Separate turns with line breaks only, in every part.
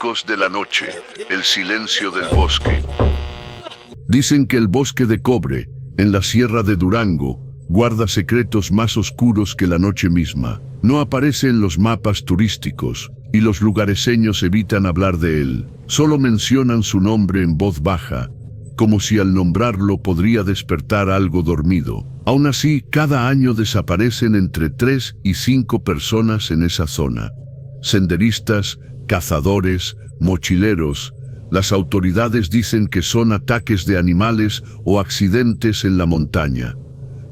Ecos de la noche, el silencio del bosque.
Dicen que el bosque de cobre, en la sierra de Durango, guarda secretos más oscuros que la noche misma. No aparece en los mapas turísticos, y los lugareseños evitan hablar de él. Solo mencionan su nombre en voz baja, como si al nombrarlo podría despertar algo dormido. Aún así, cada año desaparecen entre 3 y 5 personas en esa zona. Senderistas, cazadores, mochileros. Las autoridades dicen que son ataques de animales o accidentes en la montaña.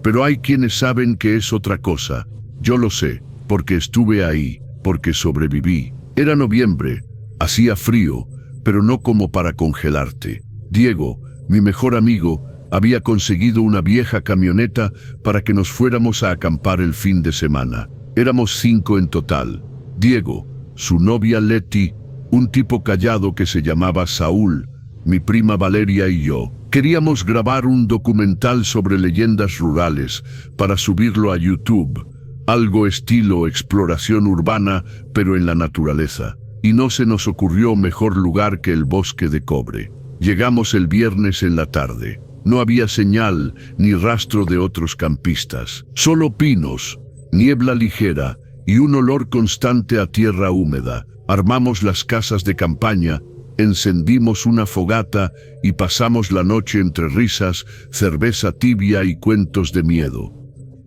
Pero hay quienes saben que es otra cosa. Yo lo sé, porque estuve ahí, porque sobreviví. Era noviembre, hacía frío, pero no como para congelarte. Diego, mi mejor amigo, había conseguido una vieja camioneta para que nos fuéramos a acampar el fin de semana. Éramos 5 en total. Diego, su novia Leti, un tipo callado que se llamaba Saúl, mi prima Valeria y yo. Queríamos grabar un documental sobre leyendas rurales para subirlo a YouTube, algo estilo exploración urbana, pero en la naturaleza. Y no se nos ocurrió mejor lugar que el bosque de cobre. Llegamos el viernes en la tarde. No había señal ni rastro de otros campistas. Solo pinos, niebla ligera y un olor constante a tierra húmeda. Armamos las casas de campaña, encendimos una fogata y pasamos la noche entre risas, cerveza tibia y cuentos de miedo.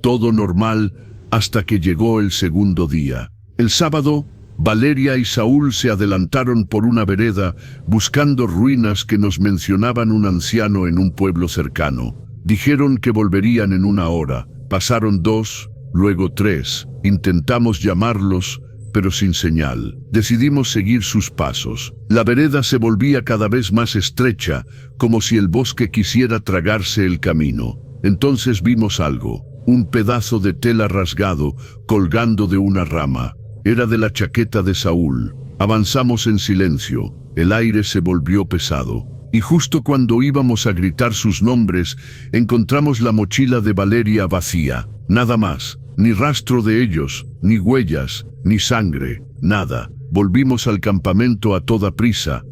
Todo normal hasta que llegó el segundo día. El sábado, Valeria y Saúl se adelantaron por una vereda buscando ruinas que nos mencionaban un anciano en un pueblo cercano. Dijeron que volverían en 1 hora. Pasaron 2, luego 3. Intentamos llamarlos, pero sin señal. Decidimos seguir sus pasos. La vereda se volvía cada vez más estrecha, como si el bosque quisiera tragarse el camino. Entonces vimos algo, un pedazo de tela rasgado colgando de una rama. Era de la chaqueta de Saúl. Avanzamos en silencio. El aire se volvió pesado. Y justo cuando íbamos a gritar sus nombres, encontramos la mochila de Valeria vacía. Nada más. Ni rastro de ellos, ni huellas, ni sangre, nada. Volvimos al campamento a toda prisa,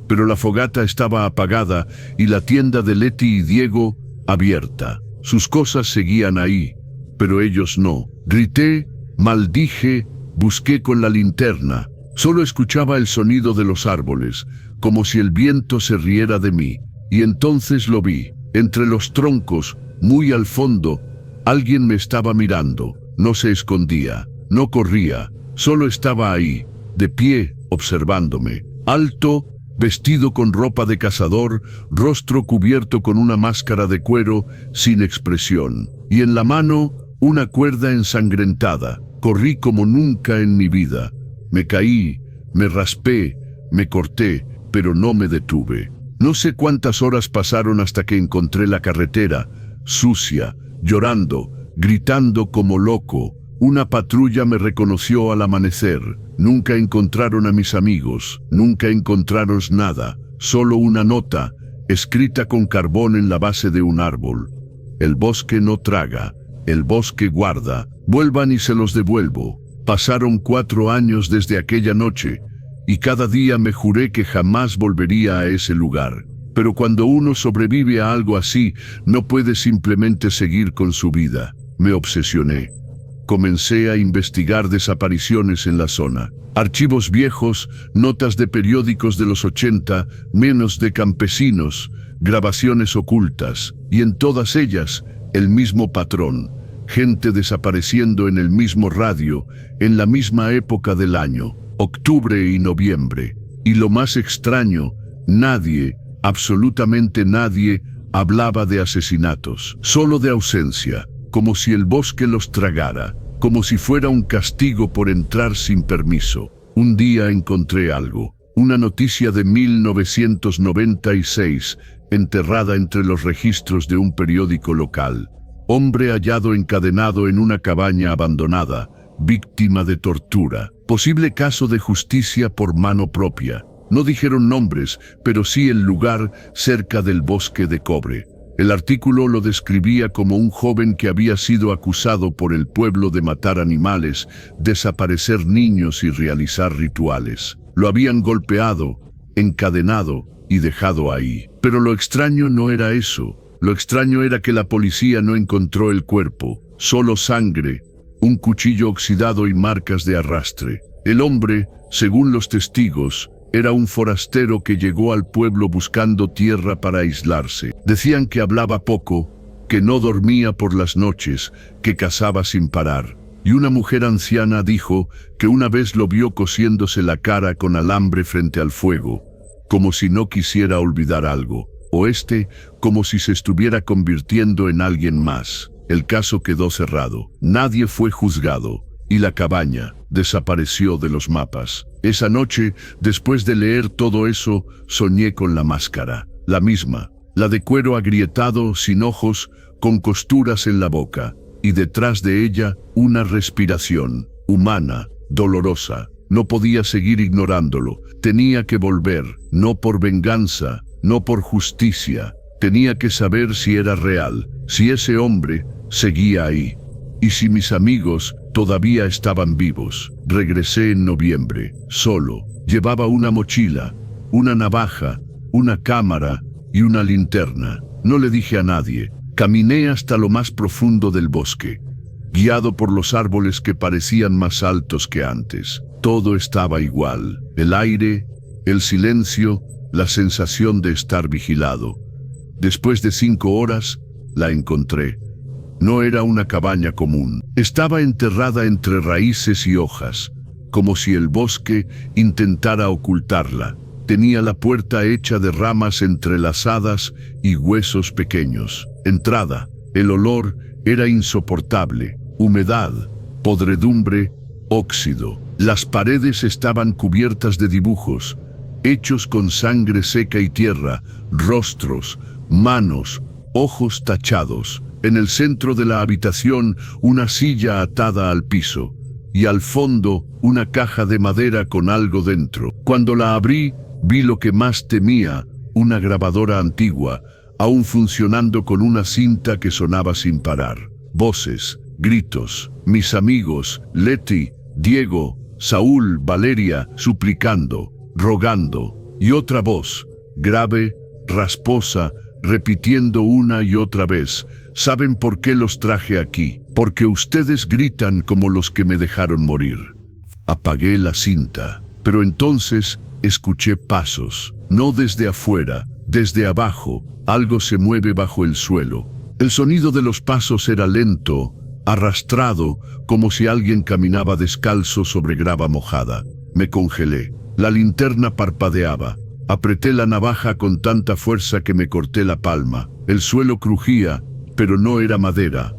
pero la fogata estaba apagada y la tienda de Leti y Diego abierta. Sus cosas seguían ahí, pero ellos no. Grité, maldije, busqué con la linterna. Solo escuchaba el sonido de los árboles, como si el viento se riera de mí. Y entonces lo vi. Entre los troncos, muy al fondo, alguien me estaba mirando. No se escondía, no corría, solo estaba ahí, de pie, observándome. Alto, vestido con ropa de cazador, rostro cubierto con una máscara de cuero, sin expresión. Y en la mano, una cuerda ensangrentada. Corrí como nunca en mi vida. Me caí, me raspé, me corté, pero no me detuve. No sé cuántas horas pasaron hasta que encontré la carretera, sucia, llorando, gritando como loco. Una patrulla me reconoció al amanecer. Nunca encontraron a mis amigos, nunca encontraron nada, solo una nota, escrita con carbón en la base de un árbol. El bosque no traga, el bosque guarda, vuelvan y se los devuelvo. Pasaron 4 años desde aquella noche, y cada día me juré que jamás volvería a ese lugar. Pero cuando uno sobrevive a algo así, no puede simplemente seguir con su vida. Me obsesioné. Comencé a investigar desapariciones en la zona. Archivos viejos, notas de periódicos de los 80, menos de campesinos, grabaciones ocultas, y en todas ellas, el mismo patrón. Gente desapareciendo en el mismo radio, en la misma época del año, octubre y noviembre. Y lo más extraño, nadie, absolutamente nadie, hablaba de asesinatos, solo de ausencia. Como si el bosque los tragara, como si fuera un castigo por entrar sin permiso. Un día encontré algo, una noticia de 1996, enterrada entre los registros de un periódico local. Hombre hallado encadenado en una cabaña abandonada, víctima de tortura. Posible caso de justicia por mano propia. No dijeron nombres, pero sí el lugar cerca del bosque de cobre. El artículo lo describía como un joven que había sido acusado por el pueblo de matar animales, desaparecer niños y realizar rituales. Lo habían golpeado, encadenado y dejado ahí. Pero lo extraño no era eso. Lo extraño era que la policía no encontró el cuerpo, solo sangre, un cuchillo oxidado y marcas de arrastre. El hombre, según los testigos, era un forastero que llegó al pueblo buscando tierra para aislarse. Decían que hablaba poco, que no dormía por las noches, que cazaba sin parar. Y una mujer anciana dijo que una vez lo vio cosiéndose la cara con alambre frente al fuego, como si no quisiera olvidar algo, o como si se estuviera convirtiendo en alguien más. El caso quedó cerrado. Nadie fue juzgado, y la cabaña desapareció de los mapas. Esa noche, después de leer todo eso, soñé con la máscara, la misma, la de cuero agrietado, sin ojos, con costuras en la boca, y detrás de ella una respiración, humana, dolorosa. No podía seguir ignorándolo. Tenía que volver, no por venganza, no por justicia. Tenía que saber si era real, si ese hombre seguía ahí, y si mis amigos todavía estaban vivos. Regresé en noviembre, solo. Llevaba una mochila, una navaja, una cámara y una linterna. No le dije a nadie. Caminé hasta lo más profundo del bosque, guiado por los árboles que parecían más altos que antes. Todo estaba igual. El aire, el silencio, la sensación de estar vigilado. Después de 5 horas, la encontré. No era una cabaña común. Estaba enterrada entre raíces y hojas, como si el bosque intentara ocultarla. Tenía la puerta hecha de ramas entrelazadas y huesos pequeños. Entrada. El olor era insoportable. Humedad, podredumbre, óxido. Las paredes estaban cubiertas de dibujos, hechos con sangre seca y tierra, rostros, manos, ojos tachados. En el centro de la habitación, una silla atada al piso, y al fondo, una caja de madera con algo dentro. Cuando la abrí, vi lo que más temía, una grabadora antigua, aún funcionando con una cinta que sonaba sin parar. Voces, gritos, mis amigos, Leti, Diego, Saúl, Valeria, suplicando, rogando, y otra voz, grave, rasposa, repitiendo una y otra vez: ¿saben por qué los traje aquí? Porque ustedes gritan como los que me dejaron morir. Apagué la cinta, pero entonces escuché pasos, no desde afuera, desde abajo. Algo se mueve bajo el suelo. El sonido de los pasos era lento, arrastrado, como si alguien caminaba descalzo sobre grava mojada. Me congelé. La linterna parpadeaba. Apreté la navaja con tanta fuerza que me corté la palma. El suelo crujía, pero no era madera.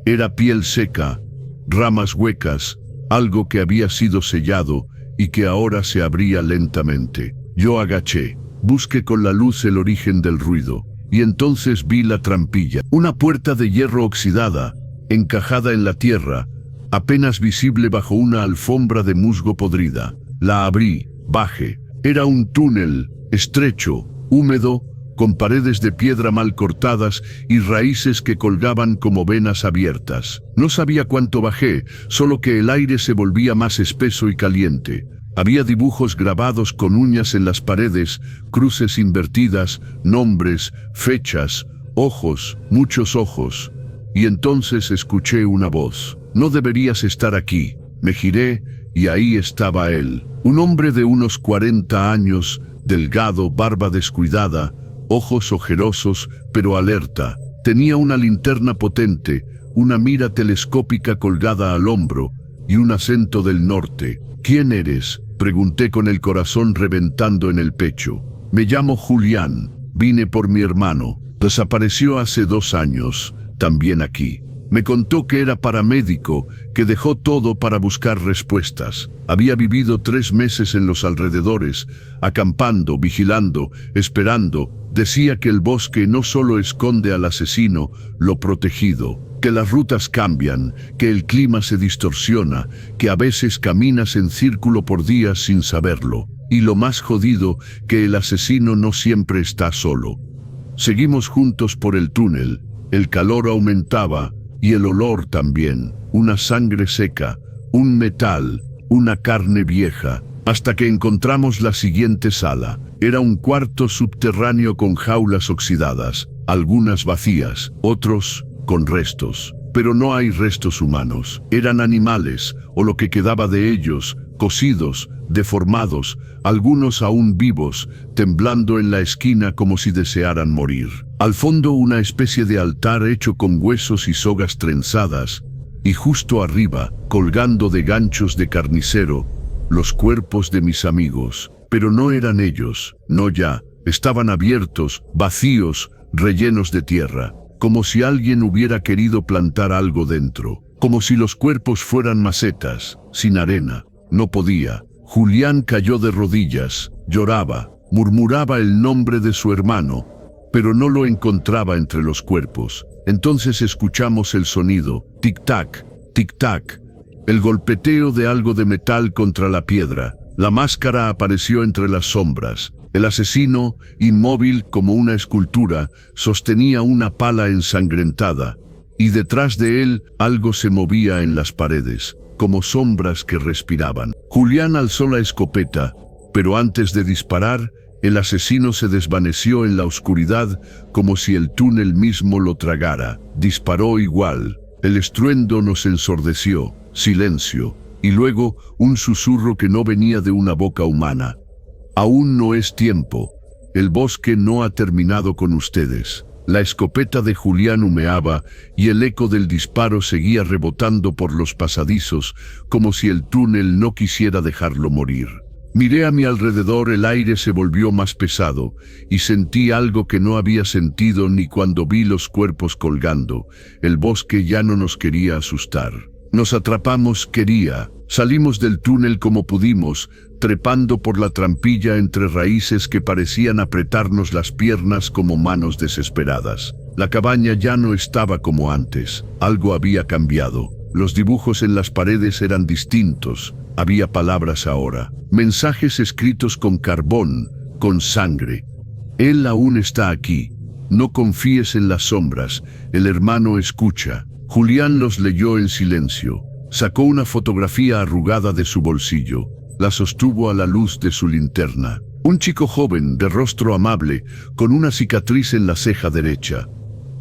Era piel seca, ramas huecas, algo que había sido sellado y que ahora se abría lentamente. Yo agaché. Busqué con la luz el origen del ruido. Y entonces vi la trampilla. Una puerta de hierro oxidada, encajada en la tierra, apenas visible bajo una alfombra de musgo podrida. La abrí, bajé. Era un túnel, estrecho, húmedo, con paredes de piedra mal cortadas y raíces que colgaban como venas abiertas. No sabía cuánto bajé, solo que el aire se volvía más espeso y caliente. Había dibujos grabados con uñas en las paredes, cruces invertidas, nombres, fechas, ojos, muchos ojos. Y entonces escuché una voz. No deberías estar aquí. Me giré y ahí estaba él. Un hombre de unos 40 años, delgado, barba descuidada, ojos ojerosos, pero alerta. Tenía una linterna potente, una mira telescópica colgada al hombro y un acento del norte. ¿Quién eres?, pregunté con el corazón reventando en el pecho. Me llamo Julián. Vine por mi hermano. Desapareció hace 2 años, también aquí. Me contó que era paramédico, que dejó todo para buscar respuestas. Había vivido 3 meses en los alrededores, acampando, vigilando, esperando. Decía que el bosque no solo esconde al asesino, lo protegido, que las rutas cambian, que el clima se distorsiona, que a veces caminas en círculo por días sin saberlo. Y lo más jodido, que el asesino no siempre está solo. Seguimos juntos por el túnel. El calor aumentaba y el olor también. Una sangre seca, un metal, una carne vieja. hasta que encontramos la siguiente sala. Era un cuarto subterráneo con jaulas oxidadas, algunas vacías, otros con restos. Pero no hay restos humanos. Eran animales, o lo que quedaba de ellos, cocidos, deformados, algunos aún vivos, temblando en la esquina como si desearan morir. Al fondo una especie de altar hecho con huesos y sogas trenzadas, y justo arriba, colgando de ganchos de carnicero, los cuerpos de mis amigos. Pero no eran ellos, no ya, estaban abiertos, vacíos, rellenos de tierra, como si alguien hubiera querido plantar algo dentro, como si los cuerpos fueran macetas, sin arena. No podía. Julián cayó de rodillas, lloraba, murmuraba el nombre de su hermano, pero no lo encontraba entre los cuerpos. Entonces escuchamos el sonido, tic-tac, tic-tac, el golpeteo de algo de metal contra la piedra. La máscara apareció entre las sombras. El asesino, inmóvil como una escultura, sostenía una pala ensangrentada, y detrás de él algo se movía en las paredes, como sombras que respiraban. Julián alzó la escopeta, pero antes de disparar, el asesino se desvaneció en la oscuridad como si el túnel mismo lo tragara. Disparó igual. El estruendo nos ensordeció. Silencio. Y luego un susurro que no venía de una boca humana. Aún no es tiempo. El bosque no ha terminado con ustedes. La escopeta de Julián humeaba y el eco del disparo seguía rebotando por los pasadizos como si el túnel no quisiera dejarlo morir. Miré a mi alrededor, el aire se volvió más pesado y sentí algo que no había sentido ni cuando vi los cuerpos colgando. El bosque ya no nos quería asustar. Nos atrapamos, salimos del túnel como pudimos, trepando por la trampilla entre raíces que parecían apretarnos las piernas como manos desesperadas. La cabaña ya no estaba como antes. Algo había cambiado. Los dibujos en las paredes eran distintos. Había palabras ahora. Mensajes escritos con carbón, con sangre. Él aún está aquí. No confíes en las sombras. El hermano escucha. Julián los leyó en silencio. Sacó una fotografía arrugada de su bolsillo. La sostuvo a la luz de su linterna. Un chico joven, de rostro amable, con una cicatriz en la ceja derecha.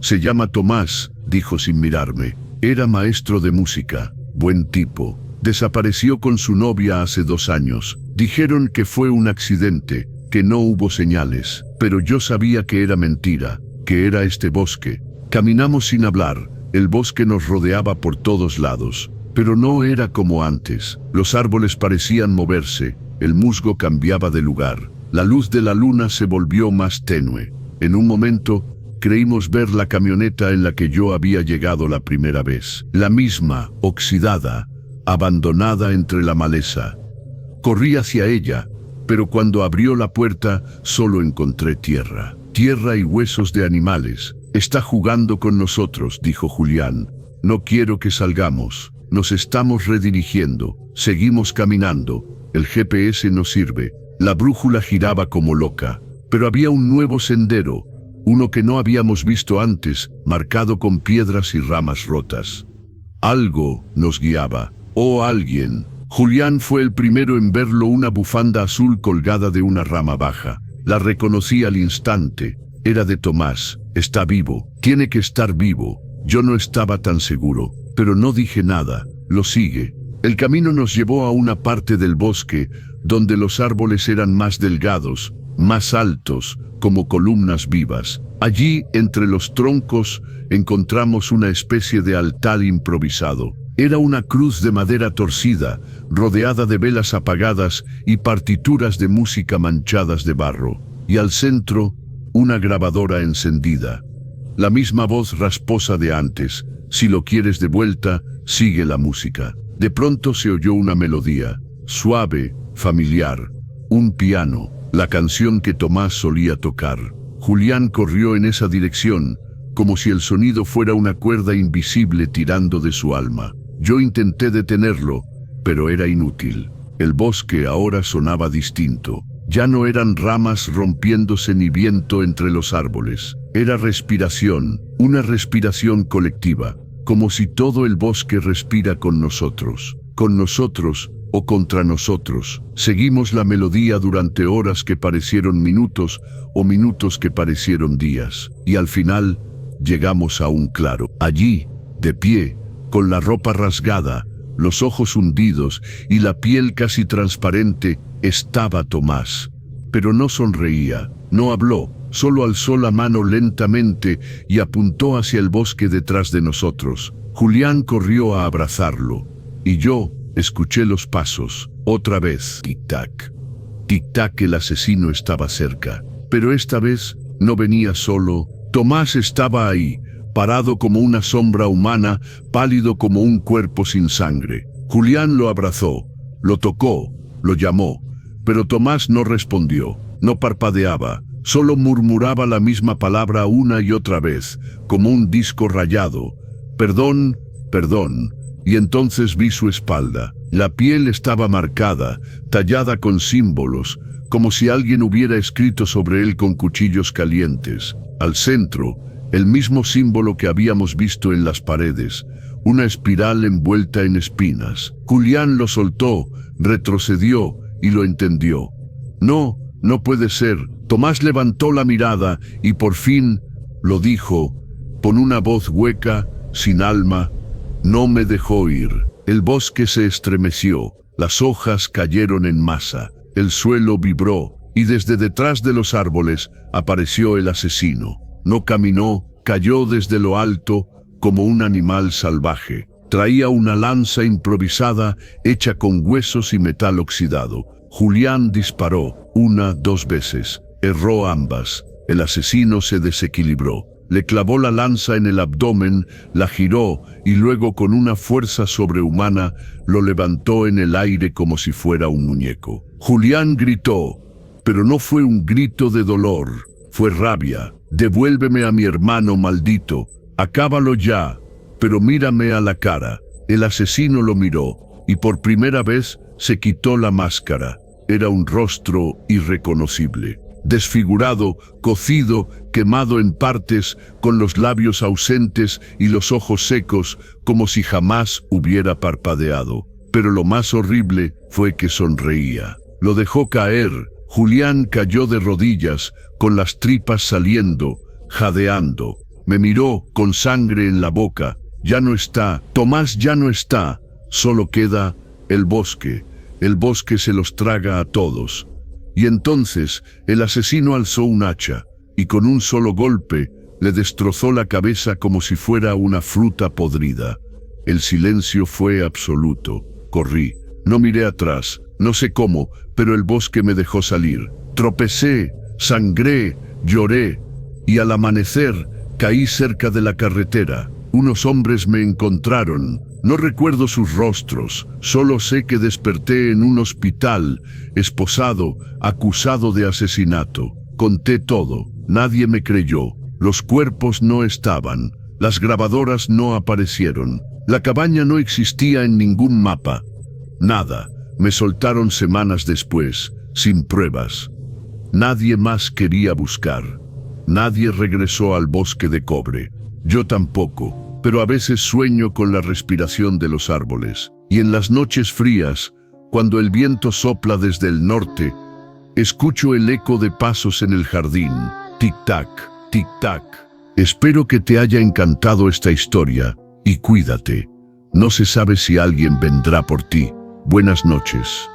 Se llama Tomás, dijo sin mirarme. Era maestro de música. Buen tipo. Desapareció con su novia hace 2 años. Dijeron que fue un accidente, que no hubo señales. Pero yo sabía que era mentira, que era este bosque. Caminamos sin hablar. El bosque nos rodeaba por todos lados. Pero no era como antes. Los árboles parecían moverse. El musgo cambiaba de lugar. La luz de la luna se volvió más tenue. En un momento, creímos ver la camioneta en la que yo había llegado la primera vez. La misma, oxidada, abandonada entre la maleza. Corrí hacia ella, pero cuando abrió la puerta, solo encontré tierra. Tierra y huesos de animales. Está jugando con nosotros, dijo Julián. No quiero que salgamos. Nos estamos redirigiendo. Seguimos caminando. El GPS no sirve. La brújula giraba como loca. Pero había un nuevo sendero, uno que no habíamos visto antes, marcado con piedras y ramas rotas. Algo nos guiaba. O alguien. Julián fue el primero en verlo, una bufanda azul colgada de una rama baja. La reconocí al instante. Era de Tomás. Está vivo. Tiene que estar vivo. Yo no estaba tan seguro, pero no dije nada. Lo sigue. El camino nos llevó a una parte del bosque donde los árboles eran más delgados, más altos, como columnas vivas. Allí, entre los troncos, encontramos una especie de altar improvisado. Era una cruz de madera torcida, rodeada de velas apagadas y partituras de música manchadas de barro. Y al centro, una grabadora encendida. La misma voz rasposa de antes. Si lo quieres de vuelta, sigue la música. De pronto se oyó una melodía, suave, familiar. Un piano, la canción que Tomás solía tocar. Julián corrió en esa dirección, como si el sonido fuera una cuerda invisible tirando de su alma. Yo intenté detenerlo, pero era inútil. El bosque ahora sonaba distinto. Ya no eran ramas rompiéndose ni viento entre los árboles. Era respiración, una respiración colectiva, como si todo el bosque respira con nosotros, o contra nosotros. Seguimos la melodía durante horas que parecieron minutos o minutos que parecieron días. Y al final llegamos a un claro. Allí, de pie, con la ropa rasgada, los ojos hundidos y la piel casi transparente, estaba Tomás. Pero no sonreía, no habló, solo alzó la mano lentamente y apuntó hacia el bosque detrás de nosotros. Julián corrió a abrazarlo, y yo escuché los pasos. Otra vez, tic-tac. Tic-tac, el asesino estaba cerca. Pero esta vez no venía solo. Tomás estaba ahí, parado como una sombra humana, pálido como un cuerpo sin sangre. Julián lo abrazó, lo tocó, lo llamó, pero Tomás no respondió, no parpadeaba, solo murmuraba la misma palabra una y otra vez, como un disco rayado. Perdón, perdón. Y entonces vi su espalda. La piel estaba marcada, tallada con símbolos, como si alguien hubiera escrito sobre él con cuchillos calientes. Al centro, el mismo símbolo que habíamos visto en las paredes, una espiral envuelta en espinas. Julián lo soltó, retrocedió y lo entendió. No, no puede ser. Tomás levantó la mirada y por fin lo dijo, con una voz hueca, sin alma. No me dejó ir. El bosque se estremeció, las hojas cayeron en masa, el suelo vibró y desde detrás de los árboles apareció el asesino. No caminó, cayó desde lo alto como un animal salvaje. Traía una lanza improvisada hecha con huesos y metal oxidado. Julián disparó 1, 2 veces. Erró ambas. El asesino se desequilibró. Le clavó la lanza en el abdomen, la giró y luego con una fuerza sobrehumana lo levantó en el aire como si fuera un muñeco. Julián gritó, pero no fue un grito de dolor, fue rabia. Devuélveme a mi hermano, maldito. Acábalo ya, pero mírame a la cara. El asesino lo miró y por primera vez se quitó la máscara. Era un rostro irreconocible. Desfigurado, cocido, quemado en partes, con los labios ausentes y los ojos secos, como si jamás hubiera parpadeado. Pero lo más horrible fue que sonreía. Lo dejó caer. Julián cayó de rodillas, con las tripas saliendo, jadeando. Me miró con sangre en la boca. Ya no está, Tomás ya no está. Solo queda el bosque. El bosque se los traga a todos. Y entonces el asesino alzó un hacha y con un solo golpe le destrozó la cabeza como si fuera una fruta podrida. El silencio fue absoluto. Corrí, no miré atrás, no sé cómo, pero el bosque me dejó salir. Tropecé, sangré, lloré y al amanecer caí cerca de la carretera. Unos hombres me encontraron. No recuerdo sus rostros, solo sé que desperté en un hospital, esposado, acusado de asesinato. Conté todo, nadie me creyó. Los cuerpos no estaban, las grabadoras no aparecieron, la cabaña no existía en ningún mapa. Nada, me soltaron semanas después, sin pruebas. Nadie más quería buscar. Nadie regresó al bosque de cobre. Yo tampoco. Pero a veces sueño con la respiración de los árboles. Y en las noches frías, cuando el viento sopla desde el norte, escucho el eco de pasos en el jardín. Tic-tac, tic-tac. Espero que te haya encantado esta historia y cuídate. No se sabe si alguien vendrá por ti. Buenas noches.